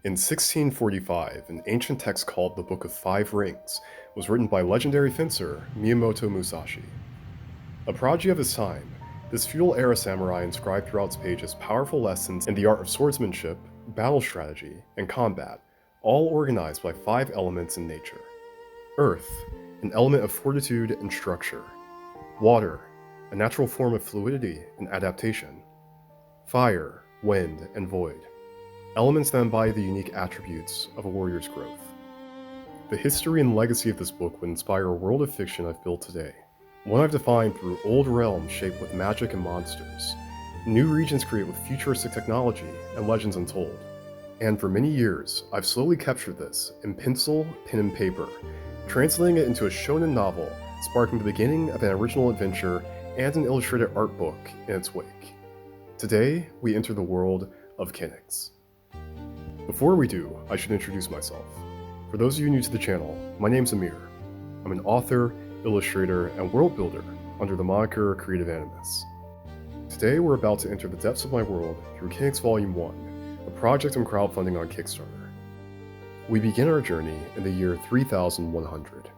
In 1645, an ancient text called the Book of Five Rings was written by legendary fencer Miyamoto Musashi. A prodigy of his time, this feudal-era samurai inscribed throughout its pages powerful lessons in the art of swordsmanship, battle strategy, and combat, all organized by five elements in nature. Earth, an element of fortitude and structure. Water, a natural form of fluidity and adaptation. Fire, wind, and void, elements that embody the unique attributes of a warrior's growth. The history and legacy of this book would inspire a world of fiction I've built today, one I've defined through old realms shaped with magic and monsters, new regions created with futuristic technology and legends untold. And for many years, I've slowly captured this in pencil, pen, and paper, translating it into a shonen novel, sparking the beginning of an original adventure and an illustrated art book in its wake. Today, we enter the world of Kenix. Before we do, I should introduce myself. For those of you new to the channel, my name's Amir. I'm an author, illustrator, and world builder under the moniker Creative Animus. Today we're about to enter the depths of my world through Kenix Volume 1, a project I'm crowdfunding on Kickstarter. We begin our journey in the year 3100.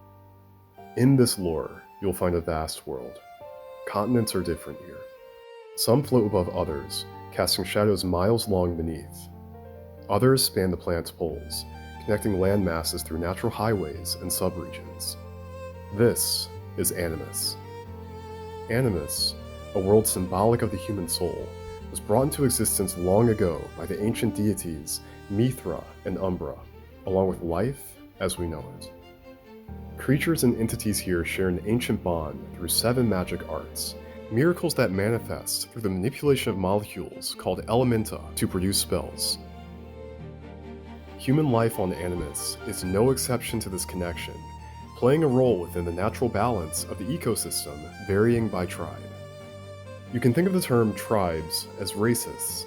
In this lore, you'll find a vast world. Continents are different here. Some float above others, casting shadows miles long beneath. Others span the planet's poles, connecting land masses through natural highways and subregions. This is Animus. Animus, a world symbolic of the human soul, was brought into existence long ago by the ancient deities Mithra and Umbra, along with life as we know it. Creatures and entities here share an ancient bond through 7 magic arts, miracles that manifest through the manipulation of molecules called elementa to produce spells. Human life on Animus is no exception to this connection, playing a role within the natural balance of the ecosystem varying by tribe. You can think of the term tribes as racists,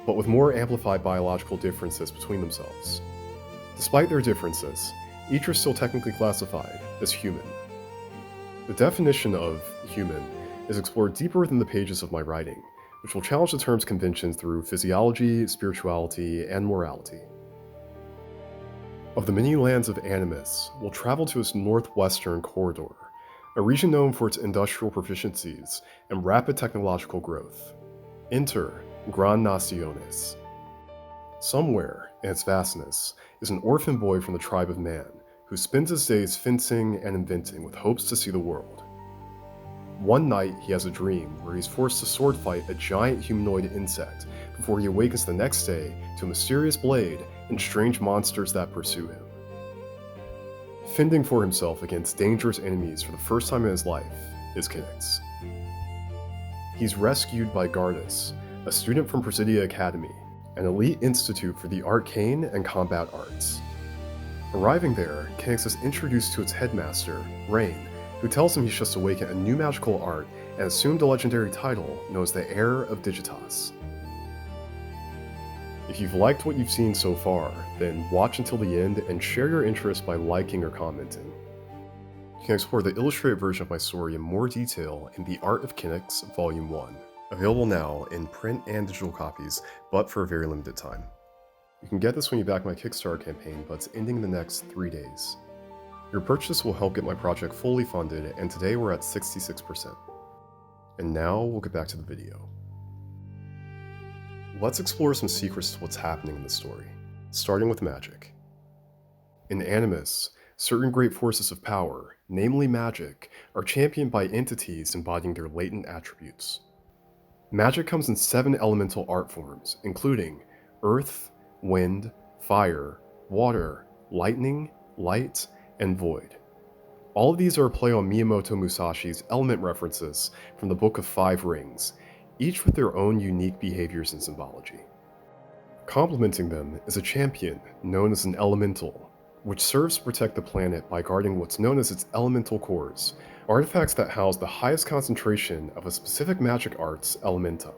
but with more amplified biological differences between themselves. Despite their differences, each are still technically classified as human. The definition of human is explored deeper within the pages of my writing, which will challenge the term's conventions through physiology, spirituality, and morality. Of the many lands of Animus, we'll travel to its northwestern corridor, a region known for its industrial proficiencies and rapid technological growth. Enter Gran Naciones. Somewhere in its vastness is an orphan boy from the tribe of Man, who spends his days fencing and inventing with hopes to see the world. One night, he has a dream where he's forced to sword fight a giant humanoid insect before he awakens the next day to a mysterious blade and strange monsters that pursue him. Fending for himself against dangerous enemies for the first time in his life is Kenix. He's rescued by Gardus, a student from Presidia Academy, an elite institute for the arcane and combat arts. Arriving there, Kenix is introduced to its headmaster, Rain, who tells him he's just awakened a new magical art and assumed a legendary title known as the Heir of Digitas. If you've liked what you've seen so far, then watch until the end and share your interest by liking or commenting. You can explore the illustrated version of my story in more detail in The Art of Kenix Volume 1, available now in print and digital copies, but for a very limited time. You can get this when you back my Kickstarter campaign, but it's ending in the next 3 days. Your purchase will help get my project fully funded, and today we're at 66%. And now we'll get back to the video. Let's explore some secrets to what's happening in the story, starting with magic. In Animus, certain great forces of power, namely magic, are championed by entities embodying their latent attributes. Magic comes in 7 elemental art forms, including earth, wind, fire, water, lightning, light, and void. All of these are a play on Miyamoto Musashi's element references from the Book of Five Rings, each with their own unique behaviors and symbology. Complementing them is a champion known as an elemental, which serves to protect the planet by guarding what's known as its elemental cores, artifacts that house the highest concentration of a specific magic art's elementa.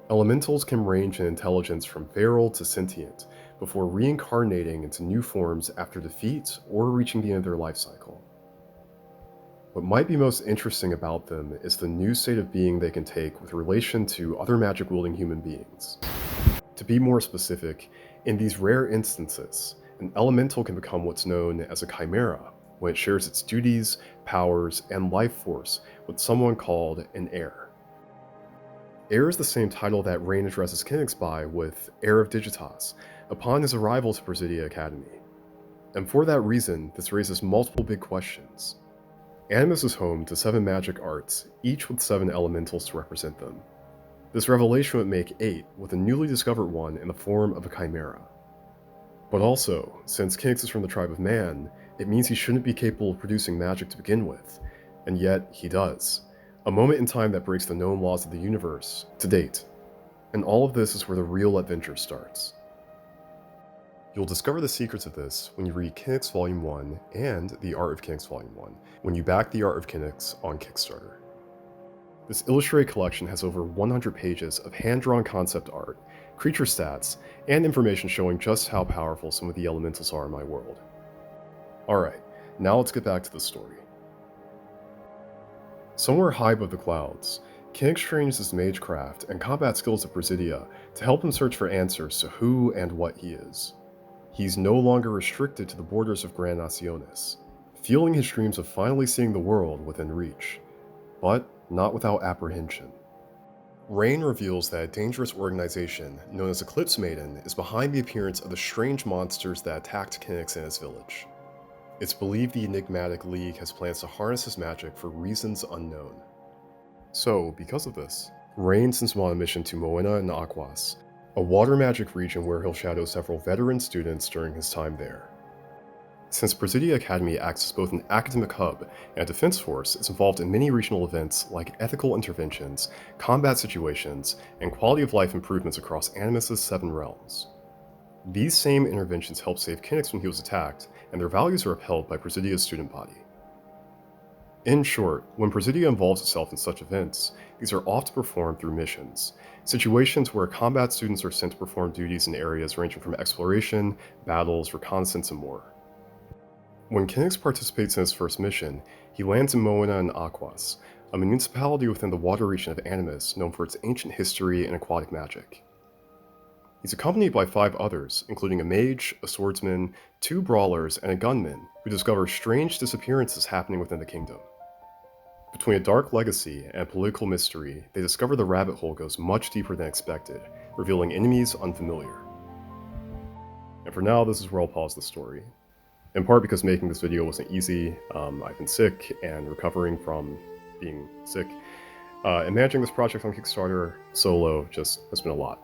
Elementals can range in intelligence from feral to sentient, before reincarnating into new forms after defeat or reaching the end of their life cycle. What might be most interesting about them is the new state of being they can take with relation to other magic-wielding human beings. To be more specific, In these rare instances, an elemental can become what's known as a chimera when it shares its duties, powers, and life force with someone called an heir. Heir is the same title that Rain addresses Kenix by with Heir of Digitas upon his arrival to Presidia Academy. And for that reason, this raises multiple big questions. Animus is home to 7 magic arts, each with 7 elementals to represent them. This revelation would make 8, with a newly discovered one in the form of a chimera. But also, since Kenix is from the tribe of man, it means he shouldn't be capable of producing magic to begin with, and yet he does. A moment in time that breaks the known laws of the universe, to date. And all of this is where the real adventure starts. You'll discover the secrets of this when you read Kenix Volume 1 and The Art of Kenix Volume 1, when you back The Art of Kenix on Kickstarter. This illustrated collection has over 100 pages of hand-drawn concept art, creature stats, and information showing just how powerful some of the elementals are in my world. Alright, now let's get back to the story. Somewhere high above the clouds, Kenix trains his magecraft and combat skills at Presidia to help him search for answers to who and what he is. He's no longer restricted to the borders of Gran Naciones, fueling his dreams of finally seeing the world within reach, but not without apprehension. Rain reveals that a dangerous organization known as Eclipse Maiden is behind the appearance of the strange monsters that attacked Kenix and his village. It's believed the enigmatic League has plans to harness his magic for reasons unknown. So, because of this, Rain sends him on a mission to Moena and Aquas, a water magic region where he'll shadow several veteran students during his time there. Since Presidia Academy acts as both an academic hub and a defense force, it's involved in many regional events like ethical interventions, combat situations, and quality of life improvements across Animus' 7 realms. These same interventions helped save Kenix when he was attacked, and their values are upheld by Presidia's student body. In short, when Presidia involves itself in such events, these are often performed through missions, situations where combat students are sent to perform duties in areas ranging from exploration, battles, reconnaissance, and more. When Kenix participates in his first mission, he lands in Moena and Aquas, a municipality within the water region of Animus known for its ancient history and aquatic magic. He's accompanied by 5 others, including a mage, a swordsman, 2 brawlers, and a gunman, who discover strange disappearances happening within the kingdom. Between a dark legacy and a political mystery, they discover the rabbit hole goes much deeper than expected, revealing enemies unfamiliar. And for now, this is where I'll pause the story. In part because making this video wasn't easy. I've been sick and recovering from being sick, and managing this project on Kickstarter solo just has been a lot.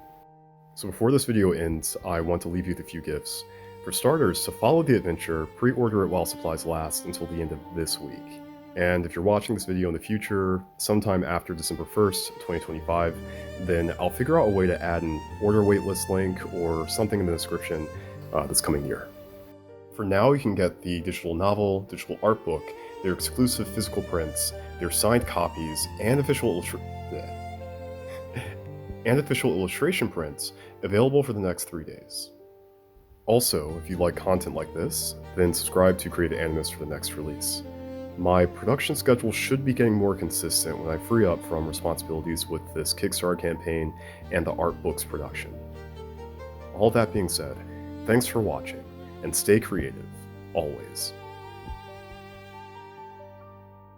So before this video ends, I want to leave you with a few gifts. For starters, to follow the adventure, pre-order it while supplies last until the end of this week. And if you're watching this video in the future, sometime after December 1st, 2025, then I'll figure out a way to add an order waitlist link or something in the description this coming year. For now, you can get the digital novel, digital art book, their exclusive physical prints, their signed copies, and official illustration prints available for the next 3 days. Also, if you like content like this, then subscribe to Creative Animus for the next release. My production schedule should be getting more consistent when I free up from responsibilities with this Kickstarter campaign and the art book's production. All that being said, thanks for watching, and stay creative, always.